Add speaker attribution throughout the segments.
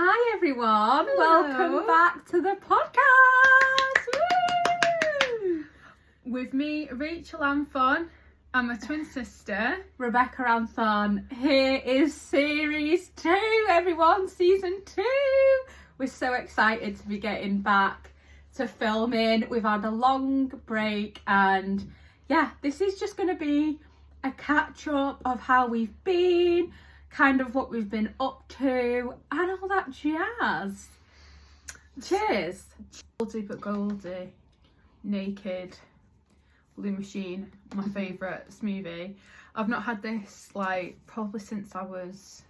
Speaker 1: Hi everyone,
Speaker 2: Hello.
Speaker 1: Welcome back to the podcast. Woo!
Speaker 2: With me, Rachel Anthon, and my twin sister,
Speaker 1: Rebecca Anthon. Here is series 2, everyone, season 2. We're so excited to be getting back to filming. We've had a long break and yeah, this is just going to be a catch up of how we've been, kind of what we've been up to and all that jazz. Cheers.
Speaker 2: Goldie but Goldie, Naked, Blue Machine, my favourite smoothie. I've not had this probably since I was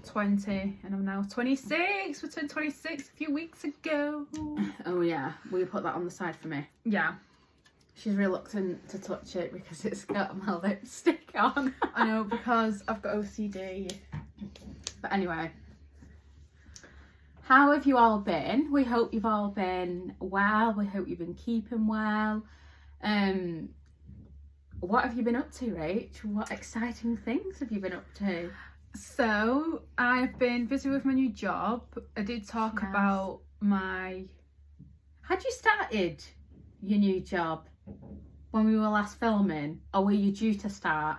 Speaker 2: 20 and I'm now 26. We turned 26 a few weeks ago.
Speaker 1: Oh yeah, will you put that on the side for me?
Speaker 2: Yeah.
Speaker 1: She's reluctant to touch it because it's got my lipstick on.
Speaker 2: I know, because I've got OCD.
Speaker 1: But anyway, how have you all been? We hope you've all been well. We hope you've been keeping well. What have you been up to, Rach? What exciting things have you been up to?
Speaker 2: So, I've been busy with my new job. I did talk
Speaker 1: Yes.
Speaker 2: about my...
Speaker 1: Had you started your new job when we were last filming, or were you due to start?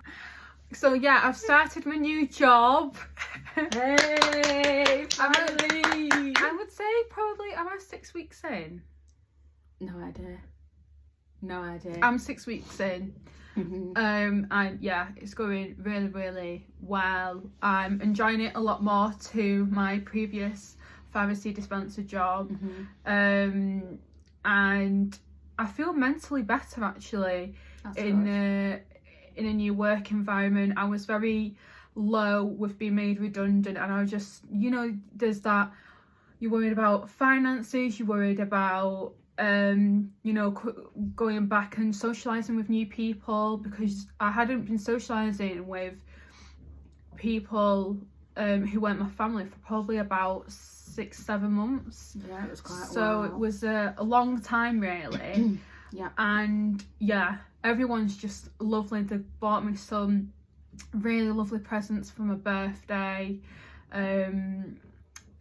Speaker 2: So yeah, I've started my new job.
Speaker 1: Hey, finally!
Speaker 2: I would say probably, am I 6 weeks in?
Speaker 1: No idea.
Speaker 2: I'm 6 weeks in.
Speaker 1: Mhm.
Speaker 2: And yeah, it's going really, really well. I'm enjoying it a lot more to my previous pharmacy dispenser job.
Speaker 1: Mhm.
Speaker 2: And I feel mentally better actually
Speaker 1: That's
Speaker 2: in
Speaker 1: good.
Speaker 2: in a new work environment. I was very low with being made redundant, and I was just, there's that, you're worried about finances, you're worried about going back and socializing with new people, because I hadn't been socializing with people who weren't my family for probably about 6-7 months.
Speaker 1: Yeah, it was quite
Speaker 2: So
Speaker 1: a while.
Speaker 2: it was a long time really.
Speaker 1: Yeah.
Speaker 2: And yeah, everyone's just lovely. They bought me some really lovely presents for my birthday.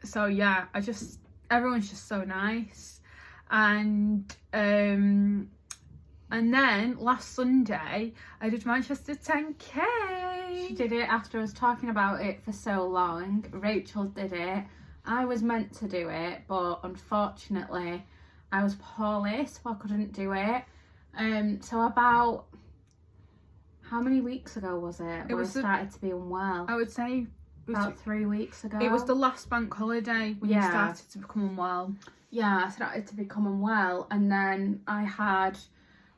Speaker 2: So yeah, everyone's just so nice. And then last Sunday I did Manchester 10k.
Speaker 1: She did it after us talking about it for so long. Rachel did it. I was meant to do it, but unfortunately I was poorly, so I couldn't do it. So about, how many weeks ago was it? It
Speaker 2: was
Speaker 1: I started to be unwell.
Speaker 2: I would say
Speaker 1: About 3 weeks ago.
Speaker 2: it was the last bank holiday when you
Speaker 1: Yeah.
Speaker 2: started to become unwell.
Speaker 1: Yeah, I started to become unwell, and then I had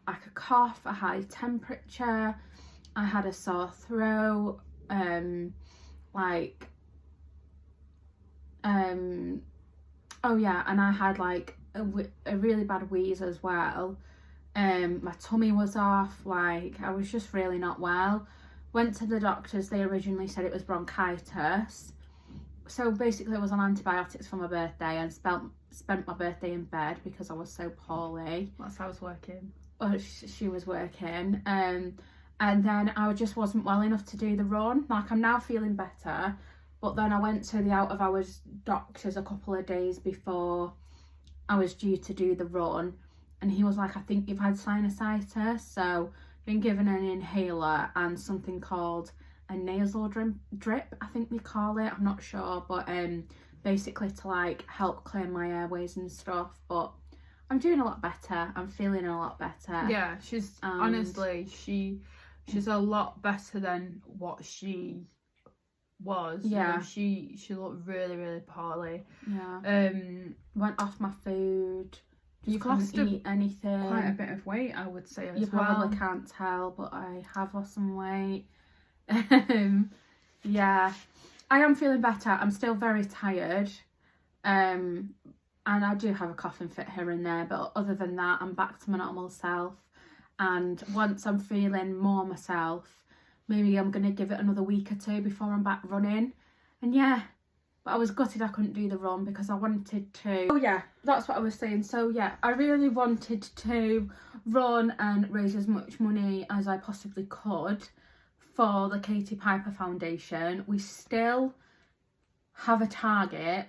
Speaker 1: like a cough, a high temperature, I had a sore throat, oh yeah, and I had like a really bad wheeze as well. My tummy was off, like I was just really not well. Went to the doctors, they originally said it was bronchitis. So basically I was on antibiotics for my birthday and spent my birthday in bed because I was so poorly.
Speaker 2: That's how I was working.
Speaker 1: Well, she was working. And then I just wasn't well enough to do the run. Like, I'm now feeling better. But then I went to the out of hours doctors a couple of days before I was due to do the run. And he was like, I think you've had sinusitis. So been given an inhaler and something called a nasal drip, I think they call it. I'm not sure. But basically to like help clear my airways and stuff. But I'm doing a lot better. I'm feeling a lot better.
Speaker 2: Yeah, she's honestly, she's a lot better than what she was.
Speaker 1: Yeah.
Speaker 2: She looked really, really poorly.
Speaker 1: Yeah. Went off my food.
Speaker 2: You've
Speaker 1: Couldn't
Speaker 2: lost
Speaker 1: eat anything.
Speaker 2: quite a bit of weight, I would say, as
Speaker 1: You
Speaker 2: well.
Speaker 1: probably can't tell, but I have lost some weight. Yeah, I am feeling better. I'm still very tired. And I do have a coughing fit here and there, but other than that, I'm back to my normal self. And once I'm feeling more myself, maybe I'm going to give it another week or 2 before I'm back running. And yeah, but I was gutted I couldn't do the run because I wanted to. Oh yeah, that's what I was saying. So yeah, I really wanted to run and raise as much money as I possibly could for the Katie Piper Foundation. We still have a target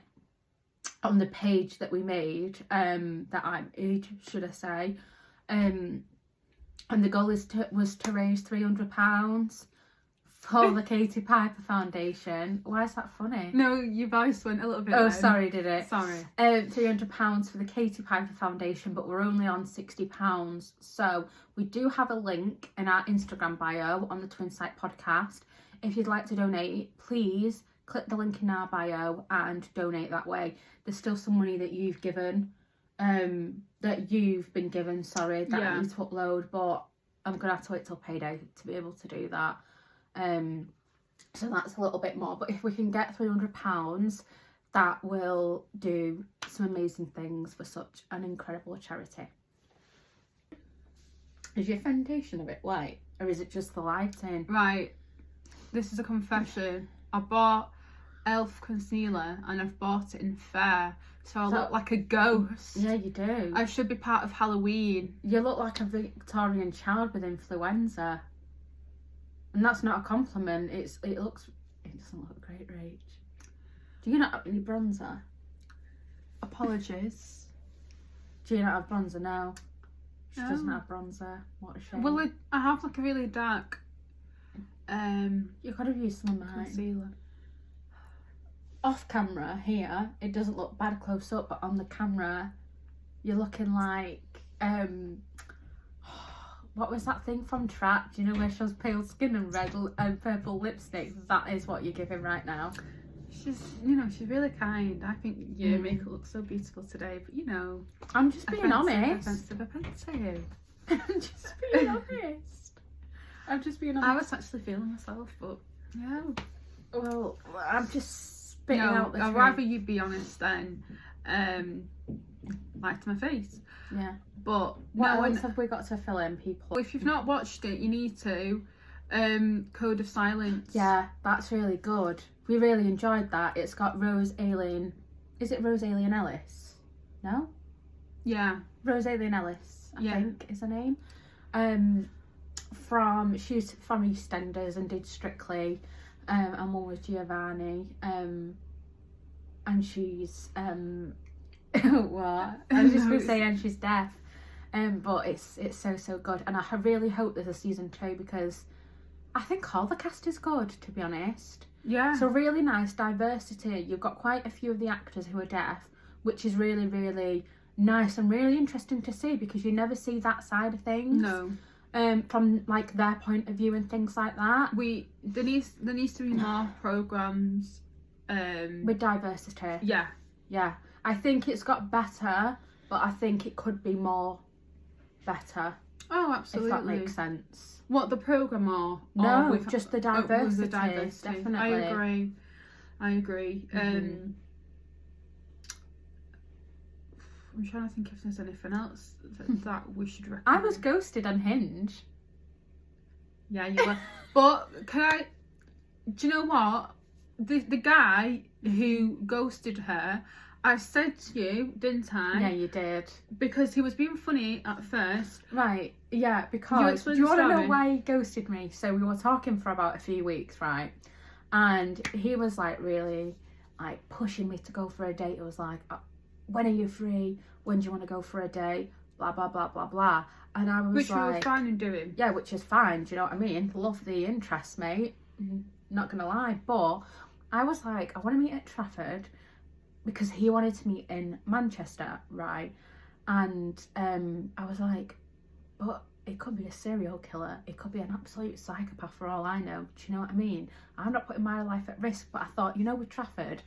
Speaker 1: on the page that we made, that I made, should I say, and the goal was to raise £300 for the Katie Piper Foundation. Why is that funny?
Speaker 2: No, your voice went a little bit.
Speaker 1: Oh, sorry, did it?
Speaker 2: Sorry.
Speaker 1: £300 for the Katie Piper Foundation, but we're only on £60. So we do have a link in our Instagram bio on the Twin Sight podcast. If you'd like to donate, please click the link in our bio and donate that way. There's still some money that you've given, that you've been given, sorry, that I need to upload, but I'm gonna have to wait till payday to be able to do that. So that's a little bit more, but if we can get £300, that will do some amazing things for such an incredible charity. Is your foundation a bit white, or is it just the lighting?
Speaker 2: Right, this is a confession. I bought Elf concealer and I've bought it in Fair, so I look like a ghost.
Speaker 1: Yeah, you do.
Speaker 2: I should be part of Halloween.
Speaker 1: You look like a Victorian child with influenza. And that's not a compliment. It doesn't look great, Rach. Do you not have any bronzer?
Speaker 2: Apologies.
Speaker 1: Do you not have bronzer? No. She
Speaker 2: No.
Speaker 1: doesn't have bronzer. What a shame.
Speaker 2: Well, I have like a really dark
Speaker 1: You could have used some of mine.
Speaker 2: concealer.
Speaker 1: Off camera here, it doesn't look bad close up, but on the camera, you're looking like what was that thing from Trapped? You know, where she has pale skin and red and purple lipstick? That is what you're giving right now.
Speaker 2: She's really kind. I think your makeup looks so beautiful today, but you know,
Speaker 1: I'm just being honest.
Speaker 2: Offensive.
Speaker 1: I'm just being honest. I'm just being honest.
Speaker 2: I was actually feeling myself, but yeah.
Speaker 1: Well, I'm just spitting out the
Speaker 2: I'd
Speaker 1: truth.
Speaker 2: rather you be honest than lie to my face.
Speaker 1: Yeah.
Speaker 2: But
Speaker 1: What
Speaker 2: no,
Speaker 1: else have we got to fill in, people?
Speaker 2: if you've not watched it, you need to. Code of Silence.
Speaker 1: Yeah, that's really good. We really enjoyed that. It's got Rose Alien. Is it Rose Alien Ellis? No?
Speaker 2: Yeah.
Speaker 1: Rose Alien Ellis, I
Speaker 2: Yeah.
Speaker 1: think is her name. She's from EastEnders and did Strictly, and one with Giovanni. And she's what? I was just gonna say, and she's deaf. But it's so good, and I really hope there's a season 2 because I think all the cast is good, to be honest.
Speaker 2: Yeah.
Speaker 1: So really nice diversity. You've got quite a few of the actors who are deaf, which is really, really nice and really interesting to see because you never see that side of things.
Speaker 2: No.
Speaker 1: From like their point of view and things like that.
Speaker 2: There needs to be more programs.
Speaker 1: With diversity.
Speaker 2: Yeah.
Speaker 1: Yeah. I think it's got better, but I think it could be more better.
Speaker 2: Oh, absolutely.
Speaker 1: If that makes sense.
Speaker 2: What, the program or
Speaker 1: No,
Speaker 2: with,
Speaker 1: just the
Speaker 2: with
Speaker 1: diversity.
Speaker 2: the diversity.
Speaker 1: Definitely.
Speaker 2: I agree.
Speaker 1: Mhm.
Speaker 2: I'm trying to think if there's anything else that we should recommend.
Speaker 1: I was ghosted on Hinge.
Speaker 2: Yeah, you were. But do you know what? The guy who ghosted her, I said to you, didn't I?
Speaker 1: Yeah, you did.
Speaker 2: Because he was being funny at first.
Speaker 1: Right, yeah, because
Speaker 2: explain
Speaker 1: do you
Speaker 2: the
Speaker 1: want to know
Speaker 2: story?
Speaker 1: why he ghosted me? So we were talking for about a few weeks, right? And he was like really like pushing me to go for a date. It was like, when are you free? When do you want to go for a date? Blah, blah, blah, blah, blah. And I was
Speaker 2: Which we were
Speaker 1: like,
Speaker 2: fine in doing.
Speaker 1: yeah, which is fine. Do you know what I mean? Love the interest, mate. Not going to lie. But I was like, I want to meet at Trafford because he wanted to meet in Manchester, right? And I was like, but it could be a serial killer. It could be an absolute psychopath for all I know. Do you know what I mean? I'm not putting my life at risk, but I thought, with Trafford,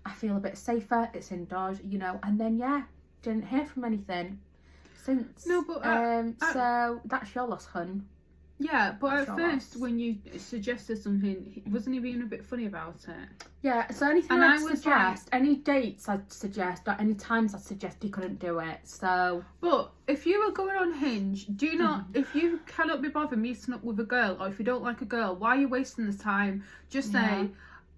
Speaker 1: I feel a bit safer. It's indoors, and then, yeah, didn't hear from anything since.
Speaker 2: No, but
Speaker 1: so that's your loss, hun.
Speaker 2: Yeah, but
Speaker 1: That's
Speaker 2: at
Speaker 1: your
Speaker 2: first
Speaker 1: loss.
Speaker 2: when you suggested something, wasn't he being a bit funny about it?
Speaker 1: Yeah, so anything
Speaker 2: And
Speaker 1: I'd
Speaker 2: I was
Speaker 1: suggest, any dates I'd suggest, or any times I'd suggest, he couldn't do it. So
Speaker 2: But if you were going on Hinge, do not, if you cannot be bothered meeting up with a girl, or if you don't like a girl, why are you wasting the time? Just say,
Speaker 1: Yeah.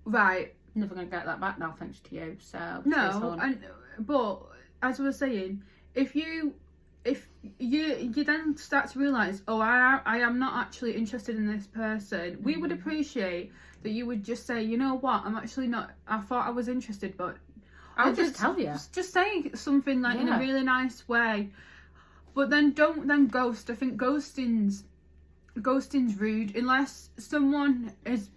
Speaker 2: right,
Speaker 1: never gonna get that back now, thanks to you. So cheers,
Speaker 2: no,
Speaker 1: hun.
Speaker 2: but as I was saying, if you then start to realise, oh, I am not actually interested in this person, we would appreciate that you would just say, you know what, I'm actually not, I thought I was interested, but
Speaker 1: I'll just tell you.
Speaker 2: Just say something like in a
Speaker 1: Yeah.
Speaker 2: really nice way. But then don't then ghost. I think ghosting's rude unless someone has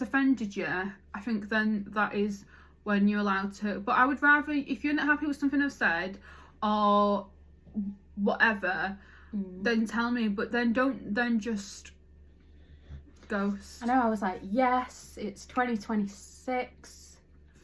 Speaker 2: offended you. I think then that is when you're allowed to. But I would rather, if you're not happy with something I've said or whatever, then tell me. But then don't then just ghost.
Speaker 1: I know, I was like, yes, it's 2026.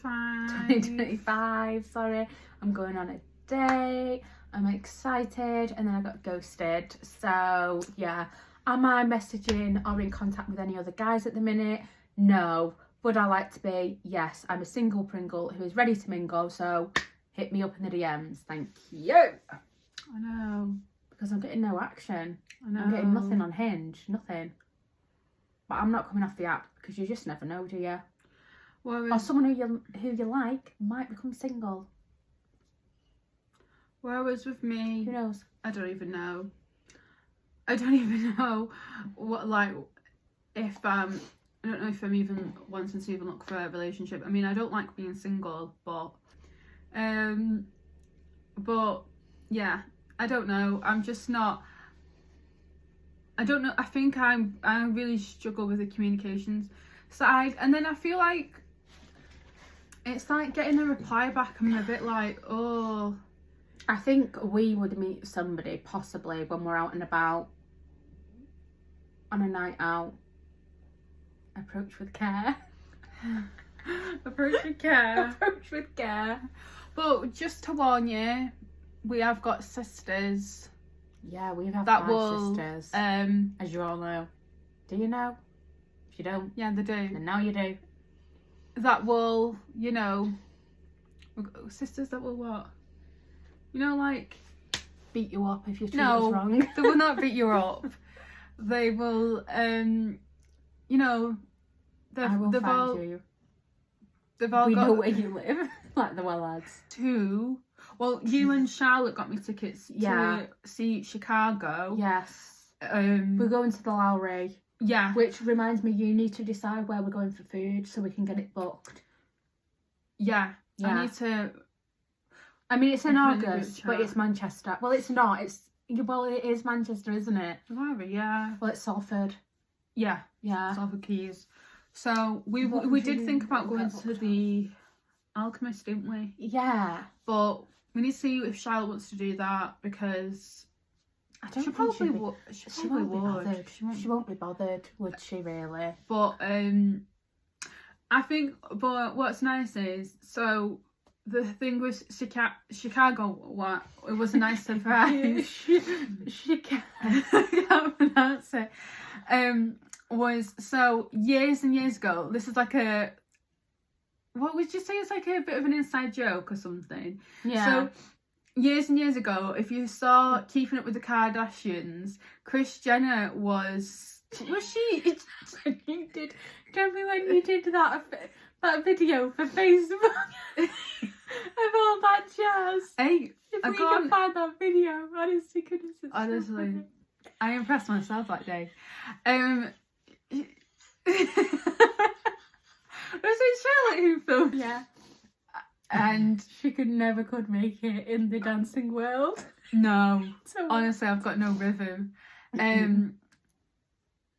Speaker 2: Fine.
Speaker 1: 2025, sorry. I'm going on a date. I'm excited. And then I got ghosted. So, yeah. Am I messaging or in contact with any other guys at the minute? No. Would I like to be? Yes. I'm a single Pringle who is ready to mingle. So, hit me up in the DMs. Thank you.
Speaker 2: I know.
Speaker 1: Because I'm getting no action.
Speaker 2: I know.
Speaker 1: I'm getting nothing on Hinge. Nothing. But I'm not coming off the app because you just never know, do you? Or someone who you like might become single.
Speaker 2: Whereas with me,
Speaker 1: Who knows?
Speaker 2: I don't even know. I don't even know what, like, if I don't know if I'm even wanting to even look for a relationship. I mean, I don't like being single, but yeah, I don't know. I'm just not. I don't know. I think I really struggle with the communications side, and then I feel like it's like getting a reply back. I'm a bit like, oh.
Speaker 1: I think we would meet somebody possibly when we're out and about on a night out. Approach with care.
Speaker 2: Approach with care.
Speaker 1: Approach with care.
Speaker 2: But just to warn you, we have got sisters.
Speaker 1: Yeah, we have
Speaker 2: That
Speaker 1: 5 sisters. As you all know. Do you know? If you don't,
Speaker 2: Yeah, they do.
Speaker 1: then now you do.
Speaker 2: That will, you know, we've got sisters that will what? You know, like,
Speaker 1: Beat you up if you treat
Speaker 2: no,
Speaker 1: us wrong.
Speaker 2: they will not beat you up. They will, you know,
Speaker 1: I will
Speaker 2: they've
Speaker 1: find
Speaker 2: all,
Speaker 1: you.
Speaker 2: they've all
Speaker 1: We
Speaker 2: got
Speaker 1: know where you live. Like the Wellards.
Speaker 2: 2. Well, you and Charlotte got me tickets
Speaker 1: Yeah.
Speaker 2: to see Chicago.
Speaker 1: Yes. We're going to the Lowry.
Speaker 2: Yeah.
Speaker 1: Which reminds me, you need to decide where we're going for food so we can get it booked.
Speaker 2: Yeah.
Speaker 1: Yeah.
Speaker 2: I need to.
Speaker 1: I mean, it's in
Speaker 2: I'll put it in the
Speaker 1: August,
Speaker 2: group
Speaker 1: but
Speaker 2: chat.
Speaker 1: it's Manchester. Well, it's not. Well, it is Manchester, isn't it?
Speaker 2: Whatever, yeah.
Speaker 1: Well, it's Salford.
Speaker 2: Yeah.
Speaker 1: Yeah.
Speaker 2: Salford Keys. So we
Speaker 1: What
Speaker 2: we
Speaker 1: do
Speaker 2: did
Speaker 1: you
Speaker 2: think about going
Speaker 1: get
Speaker 2: to
Speaker 1: booked
Speaker 2: the Alchemist, didn't we?
Speaker 1: Yeah.
Speaker 2: But we need to see if Charlotte wants to do that because
Speaker 1: I don't
Speaker 2: she
Speaker 1: think
Speaker 2: probably
Speaker 1: she'd be-
Speaker 2: would.
Speaker 1: She
Speaker 2: probably
Speaker 1: won't be
Speaker 2: would.
Speaker 1: bothered.
Speaker 2: She won't.
Speaker 1: She won't be bothered, would she really?
Speaker 2: But I think. But what's nice is so. The thing with Chicago, what it was a nice surprise.
Speaker 1: She can.
Speaker 2: I can't pronounce it. Was so years and years ago. This is like a. What would you say? It's like a bit of an inside joke or something.
Speaker 1: Yeah.
Speaker 2: So years and years ago, if you saw Keeping Up with the Kardashians, Kris Jenner was she?
Speaker 1: You did. Tell me when you did that video for Facebook of all that jazz.
Speaker 2: Hey,
Speaker 1: If
Speaker 2: I
Speaker 1: we
Speaker 2: can't-
Speaker 1: can find that video, honestly, goodness, it's so
Speaker 2: honestly,
Speaker 1: funny.
Speaker 2: I impressed myself that day. Was it Charlotte who filmed?
Speaker 1: Yeah.
Speaker 2: And
Speaker 1: She could make it in the dancing world.
Speaker 2: no,
Speaker 1: So
Speaker 2: honestly, I've got no rhythm.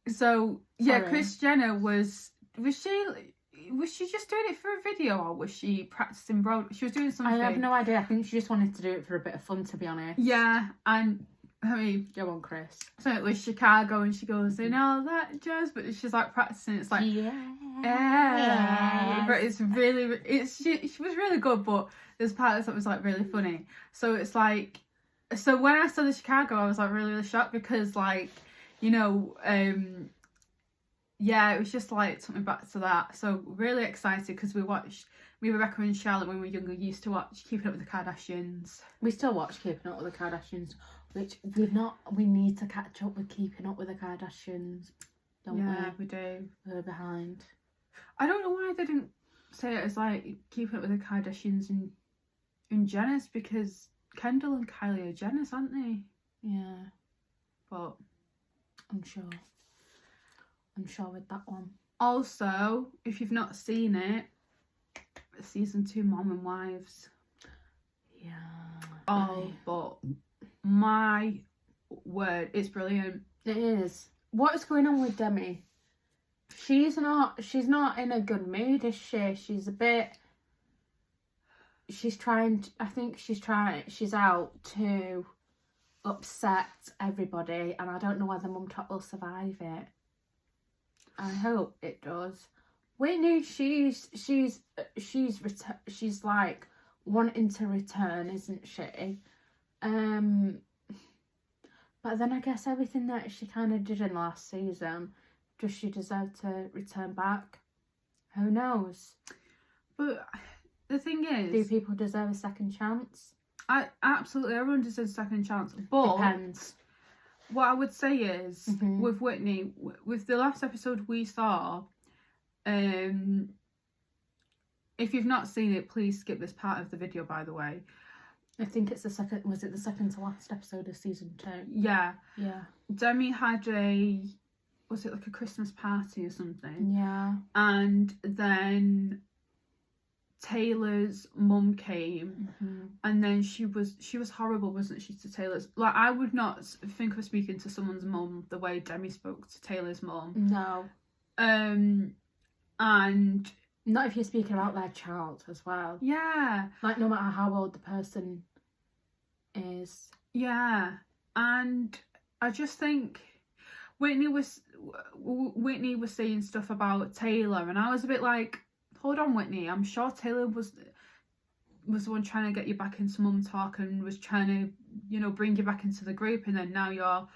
Speaker 2: So yeah,
Speaker 1: Sorry.
Speaker 2: Kris Jenner was she just doing it for a video or was she practicing She was doing something.
Speaker 1: I have no idea. I think she just wanted to do it for a bit of fun, to be honest.
Speaker 2: Yeah, and I mean,
Speaker 1: Go on, Chris.
Speaker 2: so it was Chicago, and she goes in all that jazz, but she's like practicing. It's like.
Speaker 1: Yeah.
Speaker 2: But it's really, she was really good, but there's parts that was like really funny. So it's like, so when I saw the Chicago, I was like really shocked because like, you know, yeah, it was just like took me back to that. So really excited because Rebecca and Charlotte when we were younger used to watch Keeping Up with the Kardashians.
Speaker 1: We still watch Keeping Up with the Kardashians, which we need to catch up with Keeping Up with the Kardashians, don't
Speaker 2: Yeah, we do.
Speaker 1: We're behind.
Speaker 2: I don't know why they didn't say it as like Keeping Up with the Kardashians and Jenners because Kendall and Kylie are Jenners, aren't they?
Speaker 1: Yeah,
Speaker 2: But
Speaker 1: I'm sure. I'm sure with that one.
Speaker 2: Also, if you've not seen it, season 2 Mom and Wives.
Speaker 1: Yeah.
Speaker 2: Oh, but my word, it's brilliant.
Speaker 1: It is. What is going on with Demi? She's not in a good mood, is she? She's out to upset everybody, and I don't know whether Mum Tot will survive it. I hope it does. Whitney, she's like wanting to return, isn't she? But then I guess everything that she kind of did in last season, does she deserve to return back? Who knows?
Speaker 2: But the thing is,
Speaker 1: do people deserve a second chance?
Speaker 2: Absolutely, everyone deserves a second chance. But
Speaker 1: depends.
Speaker 2: What I would say is, with Whitney, with the last episode we saw, if you've not seen it, please skip this part of the video, by the way.
Speaker 1: I think it's the second to last episode of season 2?
Speaker 2: Yeah.
Speaker 1: Yeah.
Speaker 2: Demi had was it like a Christmas party or something?
Speaker 1: Yeah.
Speaker 2: And then Taylor's mum came, and then she was horrible, wasn't she, to Taylor's? Like, I would not think of speaking to someone's mum the way Demi spoke to Taylor's mum.
Speaker 1: No.
Speaker 2: And
Speaker 1: not if you're speaking about their child as well.
Speaker 2: Yeah.
Speaker 1: Like, no matter how old the person is.
Speaker 2: Yeah. And I just think Whitney was saying stuff about Taylor, and I was a bit like, hold on, Whitney, I'm sure Taylor was the one trying to get you back into Mum Talk and was trying to, you know, bring you back into the group, and then now you're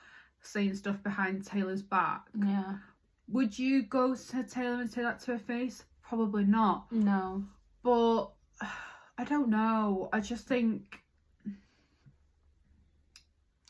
Speaker 2: saying stuff behind Taylor's back.
Speaker 1: Yeah.
Speaker 2: Would you go to Taylor and say that to her face? Probably not.
Speaker 1: No.
Speaker 2: But I don't know. I just think,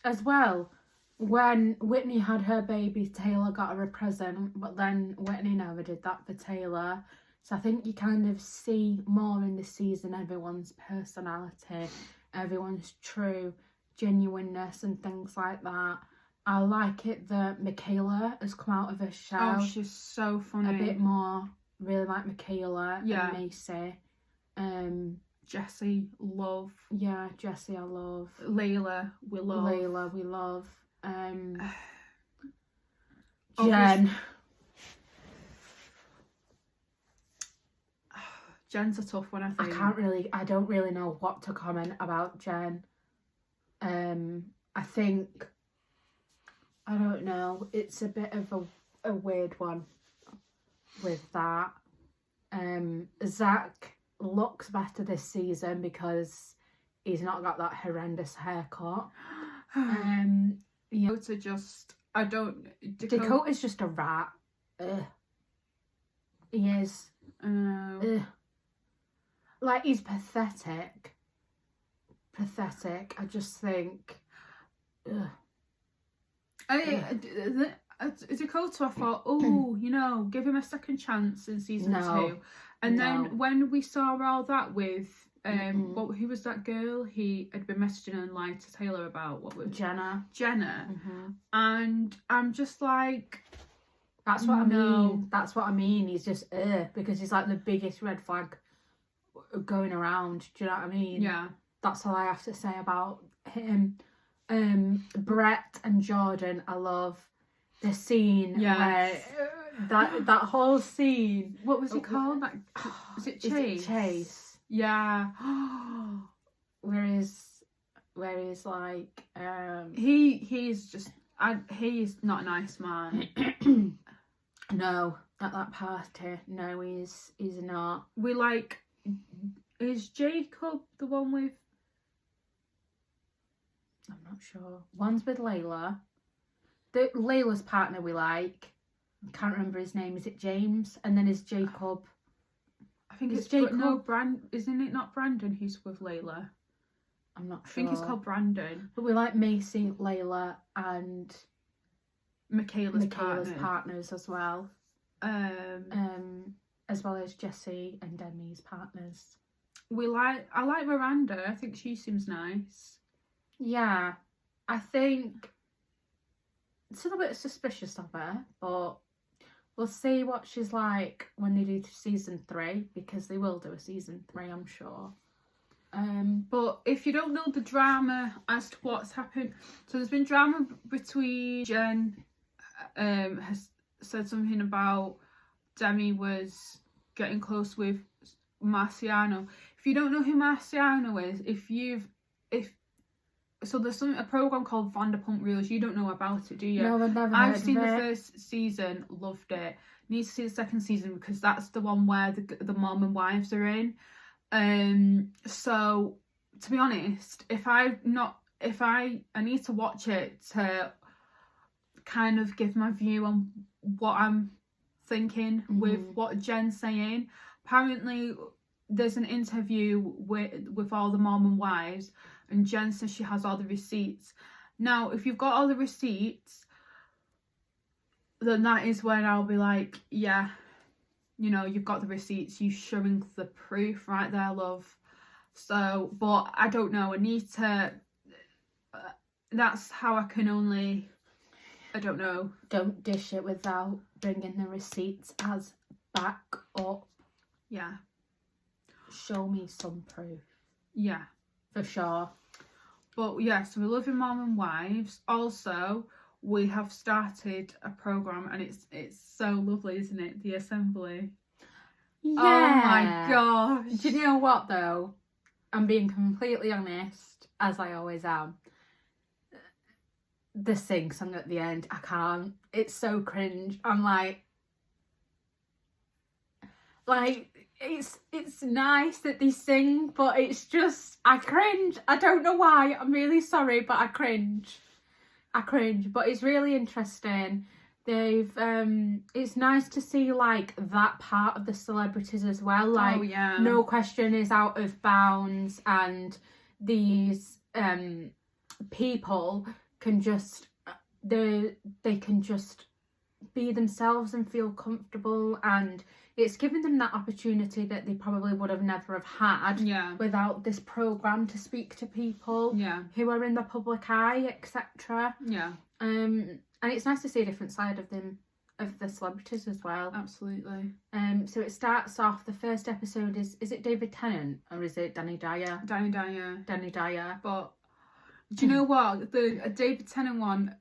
Speaker 1: as well, when Whitney had her baby, Taylor got her a present, but then Whitney never did that for Taylor. So I think you kind of see more in this season everyone's personality, everyone's true genuineness and things like that. I like it that Michaela has come out of her shell.
Speaker 2: Oh, she's so funny.
Speaker 1: A bit more, really like Michaela
Speaker 2: and
Speaker 1: Macy.
Speaker 2: Jessie, love.
Speaker 1: Yeah, Jessie, I love.
Speaker 2: Layla, we love.
Speaker 1: Jen.
Speaker 2: Jen's a tough one, I think.
Speaker 1: I don't really know what to comment about Jen. I think, I don't know, it's a bit of a weird one with that. Zach looks better this season because he's not got that horrendous haircut. Yeah. Dakota's just a rat. Ugh. He is. Ugh. Like, he's pathetic. I just think, ugh.
Speaker 2: Dakota, I thought, oh, you know, give him a second chance in season 2. And then when we saw all that with, who was that girl he had been messaging and lied to Taylor about? What was
Speaker 1: Jenna.
Speaker 2: And I'm just like,
Speaker 1: that's what I mean. That's what I mean. He's just because he's like the biggest red flag going around. Do you know what I mean?
Speaker 2: Yeah.
Speaker 1: That's all I have to say about him. Brett and Jordan, I love the scene where that whole scene.
Speaker 2: What was he called? Is it Chase?
Speaker 1: Chase.
Speaker 2: Yeah.
Speaker 1: where he's like
Speaker 2: he's not a nice man.
Speaker 1: No, at that party. No, he's not.
Speaker 2: Is Jacob the one with?
Speaker 1: I'm not sure. One's with Layla. Layla's partner we like. I can't remember his name. Is it James? And then is Jacob.
Speaker 2: I think it's Jacob. No, isn't it not Brandon who's with Layla?
Speaker 1: I'm not sure.
Speaker 2: I think he's called Brandon.
Speaker 1: But we like Macy, Layla, and
Speaker 2: Michaela's
Speaker 1: partners as well. As well as Jessie and Demi's partners.
Speaker 2: I like Miranda. I think she seems nice.
Speaker 1: Yeah, I think it's a little bit suspicious of her, but We'll see what she's like when they do season 3, because they will do a season 3, I'm sure.
Speaker 2: But if you don't know the drama as to what's happened, so there's been drama between Jen, has said something about Demi was getting close with Marciano. If you don't know who Marciano is, so there's a program called Vanderpump Rules. You don't know about it, do you?
Speaker 1: No, I've never heard
Speaker 2: I've
Speaker 1: of
Speaker 2: seen the
Speaker 1: it.
Speaker 2: first season, loved it. Need to see the second season because that's the one where the mom and wives are in. So to be honest, I need to watch it to kind of give my view on what I'm thinking with what Jen's saying. Apparently there's an interview with all the mom and wives, and Jen says she has all the receipts. Now, if you've got all the receipts, then that is when I'll be like, yeah, you know, you've got the receipts, you showing the proof right there, love. So, but I don't know, I need to, that's how I can only, I don't know.
Speaker 1: Don't dish it without bringing the receipts as back up.
Speaker 2: Yeah.
Speaker 1: Show me some proof.
Speaker 2: Yeah.
Speaker 1: For sure.
Speaker 2: But yeah, so we're loving Mom and Wives. Also, we have started a programme and it's so lovely, isn't it? The Assembly.
Speaker 1: Yeah.
Speaker 2: Oh my gosh.
Speaker 1: Do you know what though? I'm being completely honest, as I always am. The sing song at the end, I can't. It's so cringe. I'm like it's nice that they sing, but it's just, I cringe. I don't know why. I'm really sorry, but I cringe. But it's really interesting. They've it's nice to see like that part of the celebrities as well. Like,
Speaker 2: oh, yeah.
Speaker 1: No Question is out of bounds, and these people can just they can just be themselves and feel comfortable, and it's given them that opportunity that they probably would have never have had without this program to speak to people who are in the public eye, etc. And it's nice to see a different side of them, of the celebrities as well.
Speaker 2: Absolutely.
Speaker 1: So it starts off, the first episode is it David Tennant or is it Danny Dyer?
Speaker 2: Danny Dyer.
Speaker 1: Danny Dyer.
Speaker 2: But do you know what? The David Tennant one,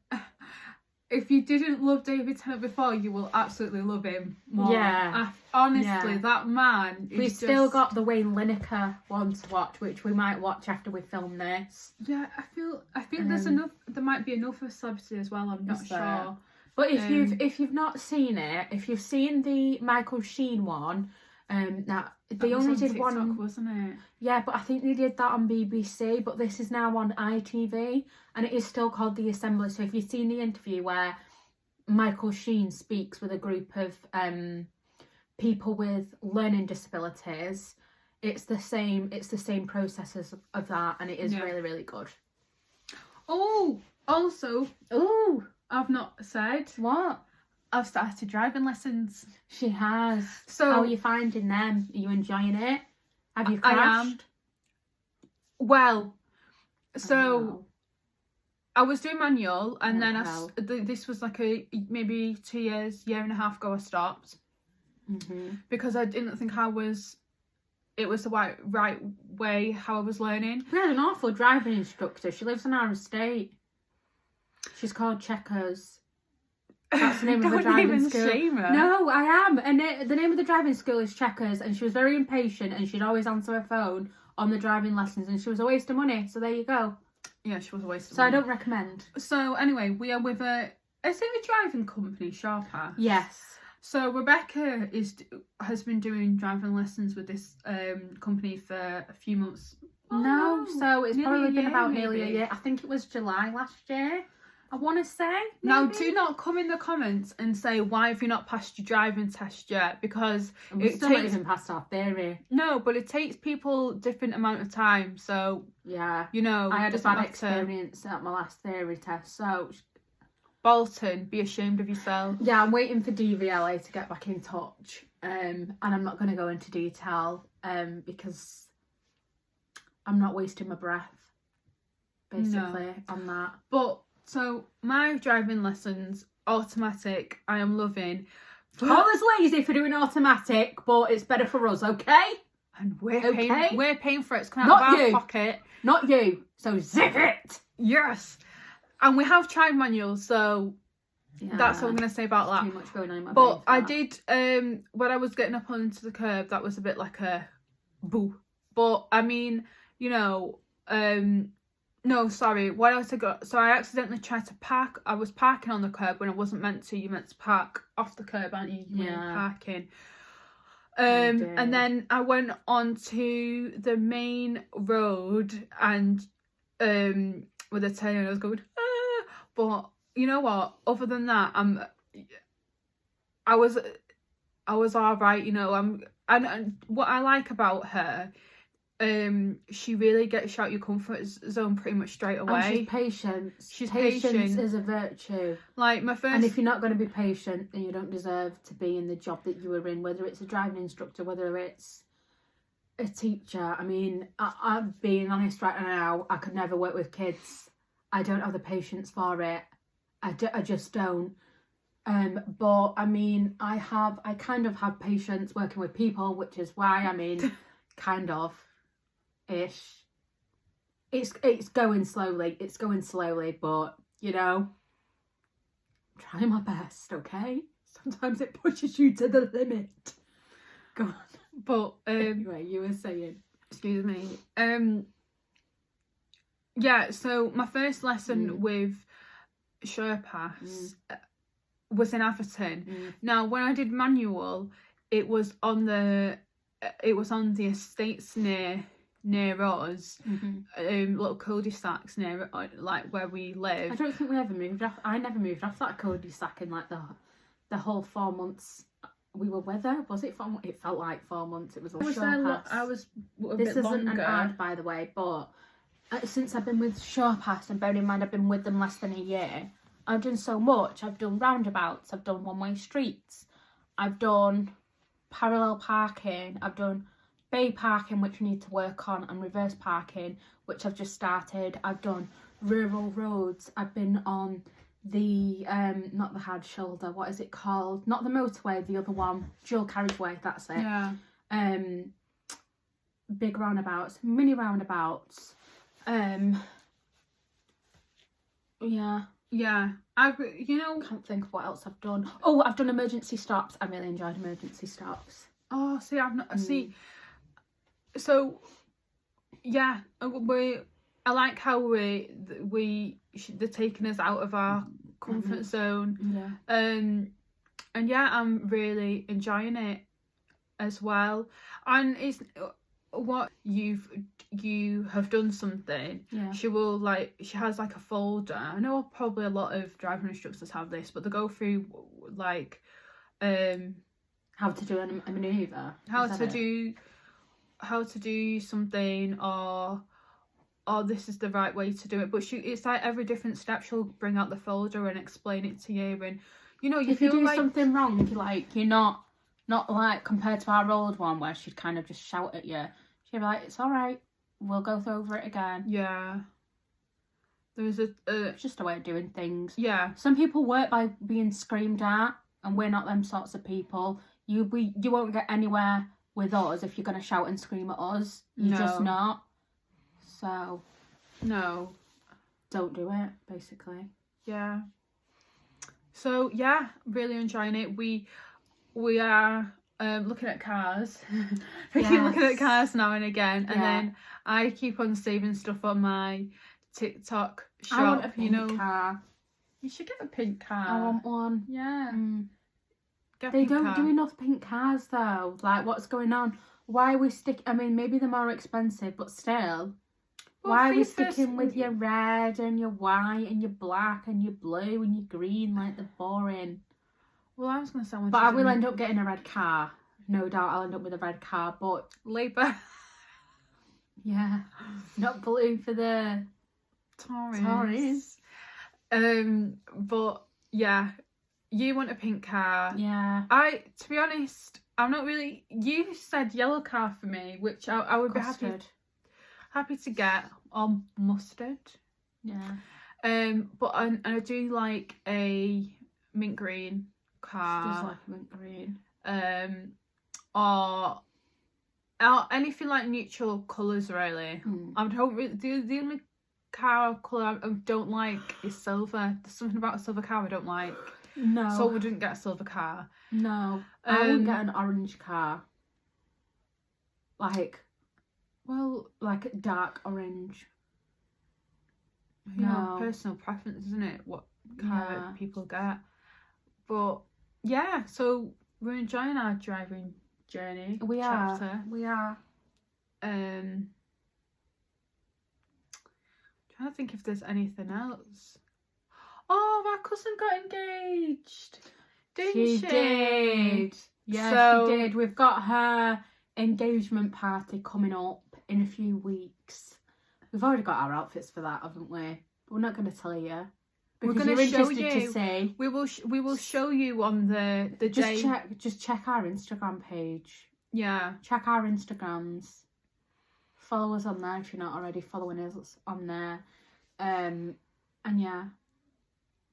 Speaker 2: if you didn't love David Tennant before, you will absolutely love him more.
Speaker 1: Yeah.
Speaker 2: Honestly, that man is
Speaker 1: We've still got the Wayne Lineker one to watch, which we might watch after we film this.
Speaker 2: Yeah, I think there's enough. There might be enough for celebrity as well. I'm not sure.
Speaker 1: But if you've not seen it, if you've seen the Michael Sheen one, that they only did
Speaker 2: TikTok,
Speaker 1: one,
Speaker 2: wasn't it?
Speaker 1: Yeah, but I think they did that on BBC. But this is now on ITV, and it is still called The Assembly. So if you've seen the interview where Michael Sheen speaks with a group of people with learning disabilities, it's the same processes of that, and it is really, really good.
Speaker 2: Oh, also, I've not said
Speaker 1: What?
Speaker 2: I've started driving lessons.
Speaker 1: She has.
Speaker 2: So
Speaker 1: how are you finding them? Are you enjoying it? Have you crashed?
Speaker 2: I am. Well, so I was doing manual, and then this was like maybe 2 years, year and a half ago I stopped because I didn't think it was the right way how I was learning.
Speaker 1: We had an awful driving instructor. She lives on our estate. She's called Checkers. That's the name of the driving school.
Speaker 2: Shame her.
Speaker 1: No, I am. And the name of the driving school is Checkers, and she was very impatient, and she'd always answer her phone on the driving lessons, and she was a waste of money. So there you go.
Speaker 2: Yeah, she was a waste of
Speaker 1: money.
Speaker 2: money.
Speaker 1: So I don't recommend.
Speaker 2: So anyway, we are with is it a driving company, Sharpass?
Speaker 1: Yes.
Speaker 2: So Rebecca has been doing driving lessons with this company for a few months.
Speaker 1: So it's probably been about nearly a year. I think it was July last year, I want to say. Maybe.
Speaker 2: Now, do not come in the comments and say, why have you not passed your driving test yet? Because
Speaker 1: we've still not even passed our theory.
Speaker 2: No, but it takes people different amount of time. So,
Speaker 1: yeah,
Speaker 2: you know.
Speaker 1: I had a bad experience at my last theory test. So,
Speaker 2: Bolton, be ashamed of yourself.
Speaker 1: Yeah, I'm waiting for DVLA to get back in touch. And I'm not going to go into detail because I'm not wasting my breath, basically, on that.
Speaker 2: But, so, my driving lessons, automatic, I am loving.
Speaker 1: Call us lazy for doing automatic, but it's better for us, okay?
Speaker 2: And we're
Speaker 1: Okay.
Speaker 2: paying for it to come out
Speaker 1: Not
Speaker 2: of our
Speaker 1: you.
Speaker 2: pocket.
Speaker 1: Not you. So zip it.
Speaker 2: Yes. And we have tried manuals, so
Speaker 1: Yeah.
Speaker 2: that's what I'm going to say about that.
Speaker 1: Too much going on in my
Speaker 2: But
Speaker 1: brain for
Speaker 2: I
Speaker 1: that.
Speaker 2: did, when I was getting up onto the curb, that was a bit like a boo. But I mean, you know, no, sorry. When I was to go, so I accidentally tried to park. I was parking on the curb when I wasn't meant to. You meant to park off the curb, aren't you? When you're
Speaker 1: Yeah.
Speaker 2: parking.
Speaker 1: dear.
Speaker 2: And then I went onto the main road and with a tail, and I was going, ah! But you know what? Other than that, I was all right. You know, and what I like about her, she really gets you out your comfort zone pretty much straight away.
Speaker 1: And she's patient.
Speaker 2: She's
Speaker 1: Patience
Speaker 2: patient.
Speaker 1: is a virtue.
Speaker 2: Like my first,
Speaker 1: And if you're not going to be patient, then you don't deserve to be in the job that you were in, whether it's a driving instructor, whether it's a teacher. I mean, I'm being honest right now, I could never work with kids. I don't have the patience for it. I just don't. But I mean, I kind of have patience working with people, which is why, I mean, kind of ish. It's going slowly. It's going slowly, but you know, try my best, okay? Sometimes it pushes you to the limit. Go on.
Speaker 2: but
Speaker 1: Anyway, you were saying.
Speaker 2: excuse me. Yeah. So my first lesson with Sherpass was in Atherton. Now, when I did manual, it was on the estates near us, little cul-de-sacs near like where we live.
Speaker 1: I don't think we ever moved off. I never moved off that cul-de-sac in like the whole 4 months we were with her. Was it 4 months? It felt like 4 months. It was a short pass.
Speaker 2: I was a
Speaker 1: This
Speaker 2: bit
Speaker 1: isn't
Speaker 2: longer.
Speaker 1: an ad, by the way, but since I've been with Sherpass, and bearing in mind I've been with them less than a year, I've done so much. I've done roundabouts, I've done one-way streets, I've done parallel parking, I've done bay parking, which we need to work on, and reverse parking, which I've just started. I've done rural roads. I've been on the not the hard shoulder, what is it called? Not the motorway, the other one, dual carriageway, that's it.
Speaker 2: Yeah.
Speaker 1: Big roundabouts, mini roundabouts.
Speaker 2: Yeah.
Speaker 1: Can't think of what else I've done. Oh, I've done emergency stops. I really enjoyed emergency stops.
Speaker 2: Oh, see, I've not see. So, yeah, I like how they're taking us out of our comfort zone.
Speaker 1: Yeah.
Speaker 2: And yeah, I'm really enjoying it as well. And it's what you have done something.
Speaker 1: Yeah.
Speaker 2: She has like a folder. I know probably a lot of driving instructors have this, but they go through like
Speaker 1: how to do a manoeuvre.
Speaker 2: how to do something, or this is the right way to do it. But it's like every different step she'll bring out the folder and explain it to you, and you know,
Speaker 1: if you do something wrong, you're not like compared to our old one where she'd kind of just shout at you. She'd be like, "It's all right, we'll go over it again."
Speaker 2: Yeah. There's
Speaker 1: it's just a way of doing things.
Speaker 2: Yeah.
Speaker 1: Some people work by being screamed at, and we're not them sorts of people. You won't get anywhere with us if you're going to shout and scream at us. You're just not. So,
Speaker 2: no,
Speaker 1: don't do it, basically.
Speaker 2: Yeah. So yeah, really enjoying it. We are looking at cars. We keep looking at cars now and again, and then I keep on saving stuff on my TikTok shop.
Speaker 1: I want a pink car.
Speaker 2: You should get a pink car.
Speaker 1: I want one.
Speaker 2: Yeah.
Speaker 1: They don't do enough pink cars though. Like, what's going on? Why are we I mean, maybe they're more expensive, but still.
Speaker 2: Well,
Speaker 1: why are we sticking with your red and your white and your black and your blue and your green like they're boring?
Speaker 2: Well, I was going to say...
Speaker 1: But I will end up getting a red car. No doubt I'll end up with a red car, but...
Speaker 2: Labour.
Speaker 1: Yeah. Not blue for the... Tories.
Speaker 2: But, yeah... You want a pink car.
Speaker 1: Yeah.
Speaker 2: To be honest, I'm not really... You said yellow car for me, which I would be happy to get, or mustard.
Speaker 1: Yeah.
Speaker 2: But I do like a mint green car.
Speaker 1: She does like a mint green.
Speaker 2: Or anything like neutral colours, really. I don't really, the only car colour I don't like is silver. There's something about a silver car I don't like.
Speaker 1: No.
Speaker 2: So I wouldn't get a silver car.
Speaker 1: No. I wouldn't get an orange car. Like dark orange.
Speaker 2: Yeah,
Speaker 1: No.
Speaker 2: personal preference, isn't it? What car people get. But yeah, so we're enjoying our driving journey.
Speaker 1: We
Speaker 2: chapter.
Speaker 1: are.
Speaker 2: Trying to think if there's anything else. Oh, our cousin got engaged. Didn't she?
Speaker 1: Did. Yeah, she did. We've got her engagement party coming up in a few weeks. We've already got our outfits for that, haven't we? We're not going to tell you.
Speaker 2: We're going to show you.
Speaker 1: To see.
Speaker 2: We will show you on the day.
Speaker 1: Just check our Instagram page.
Speaker 2: Yeah.
Speaker 1: Check our Instagrams. Follow us on there if you're not already following us on there. And yeah,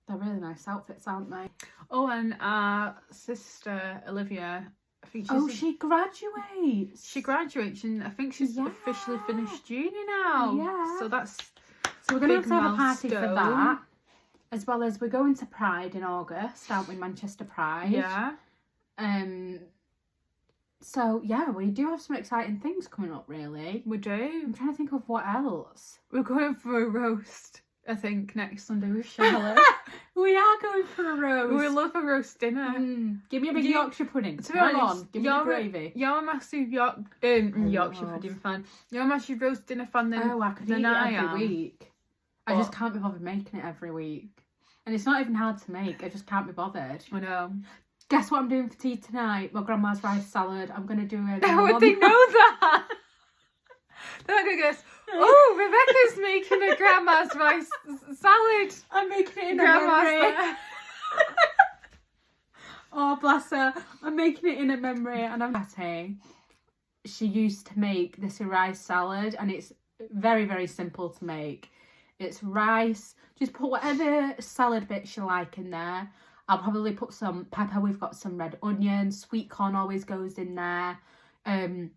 Speaker 1: they're really nice outfits, aren't they?
Speaker 2: Oh, and our sister Olivia, I think
Speaker 1: she graduates.
Speaker 2: She graduates, and I think she's officially finished uni now.
Speaker 1: Yeah.
Speaker 2: So
Speaker 1: we're going to have a party for that, as well as we're going to Pride in August, aren't we? Manchester Pride.
Speaker 2: Yeah.
Speaker 1: So yeah, we do have some exciting things coming up. Really,
Speaker 2: we do.
Speaker 1: I'm trying to think of what else.
Speaker 2: We're going for a roast, I think, next Sunday with Charlotte.
Speaker 1: We are going for a roast.
Speaker 2: We love a roast dinner.
Speaker 1: Give me a big Yorkshire pudding.
Speaker 2: To be honest,
Speaker 1: give me the gravy.
Speaker 2: You're a massive Yorkshire pudding fan. You're a massive roast dinner fan.
Speaker 1: I could eat it every week. I just can't be bothered making it every week. And it's not even hard to make. I just can't be bothered.
Speaker 2: I know.
Speaker 1: Guess what I'm doing for tea tonight? My grandma's rice salad. I'm going to do it.
Speaker 2: How would they know that? They're not going to guess, oh, Rebecca's making a grandma's rice salad.
Speaker 1: I'm making it in grandma's memory. Oh, bless her. I'm making it in a memory. And I'm happy. She used to make this rice salad. And it's very, very simple to make. It's rice. Just put whatever salad bits you like in there. I'll probably put some pepper. We've got some red onion. Sweet corn always goes in there. And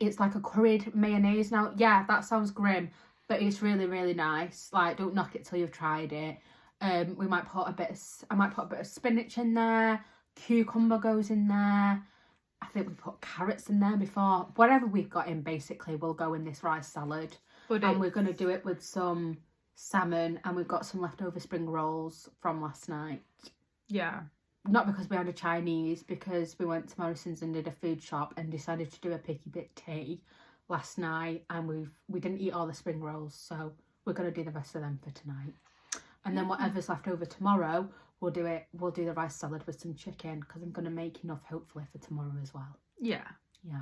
Speaker 1: it's like a curried mayonnaise. Now, yeah, that sounds grim, but it's really, really nice. Like, don't knock it till you've tried it. I might put a bit of spinach in there. Cucumber goes in there. I think we put carrots in there before. Whatever we've got in, basically, will go in this rice salad. And we're going to do it with some salmon, and we've got some leftover spring rolls from last night.
Speaker 2: Yeah.
Speaker 1: Not because we had a Chinese, because we went to Morrison's and did a food shop and decided to do a picky bit tea last night, and we didn't eat all the spring rolls, so we're going to do the rest of them for tonight. And then whatever's left over tomorrow, we'll do the rice salad with some chicken, because I'm going to make enough hopefully for tomorrow as well.
Speaker 2: Yeah.
Speaker 1: Yeah.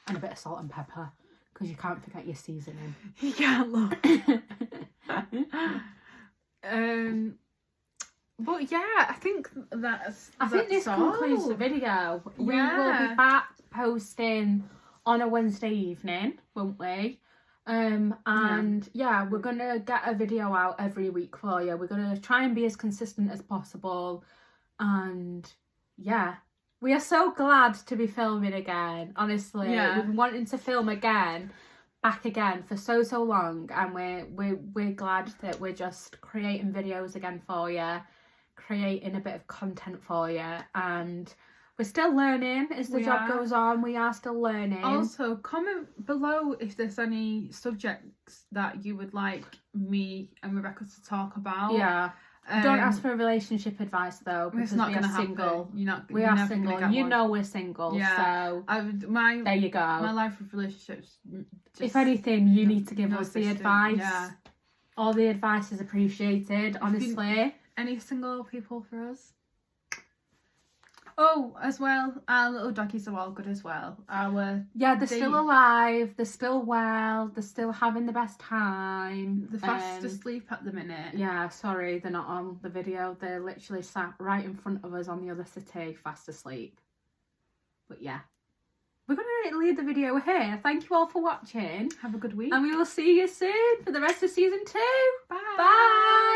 Speaker 1: And a bit of salt and pepper, because you can't forget your seasoning.
Speaker 2: You can't look. But yeah, I think
Speaker 1: this concludes the video. We will be back posting on a Wednesday evening, won't we? And we're gonna get a video out every week for you. We're gonna try and be as consistent as possible. And yeah, we are so glad to be filming again. Honestly, we've been wanting to film back again for so long, and we're glad that we're just creating videos again for you, creating a bit of content for you, and we're still learning as the job goes on. We are still learning.
Speaker 2: Also, comment below if there's any subjects that you would like me and Rebecca to talk about.
Speaker 1: Yeah. Don't ask for relationship advice though, because
Speaker 2: it's not
Speaker 1: we
Speaker 2: gonna
Speaker 1: are single.
Speaker 2: Happen.
Speaker 1: We are single. You know we're single.
Speaker 2: Yeah.
Speaker 1: So
Speaker 2: there
Speaker 1: you go.
Speaker 2: My life with relationships.
Speaker 1: If anything, you need to give us the advice.
Speaker 2: Yeah.
Speaker 1: All the advice is appreciated. Honestly.
Speaker 2: Any single people for us? Oh, as well, our little doggies are all good as well.
Speaker 1: They're still alive, they're still well, they're still having the best time.
Speaker 2: They're fast asleep at the minute.
Speaker 1: Yeah, sorry, they're not on the video. They're literally sat right in front of us on the other city, fast asleep. But yeah, we're going to leave the video here. Thank you all for watching.
Speaker 2: Have a good week.
Speaker 1: And we will see you soon for the rest of season 2.
Speaker 2: Bye.
Speaker 1: Bye.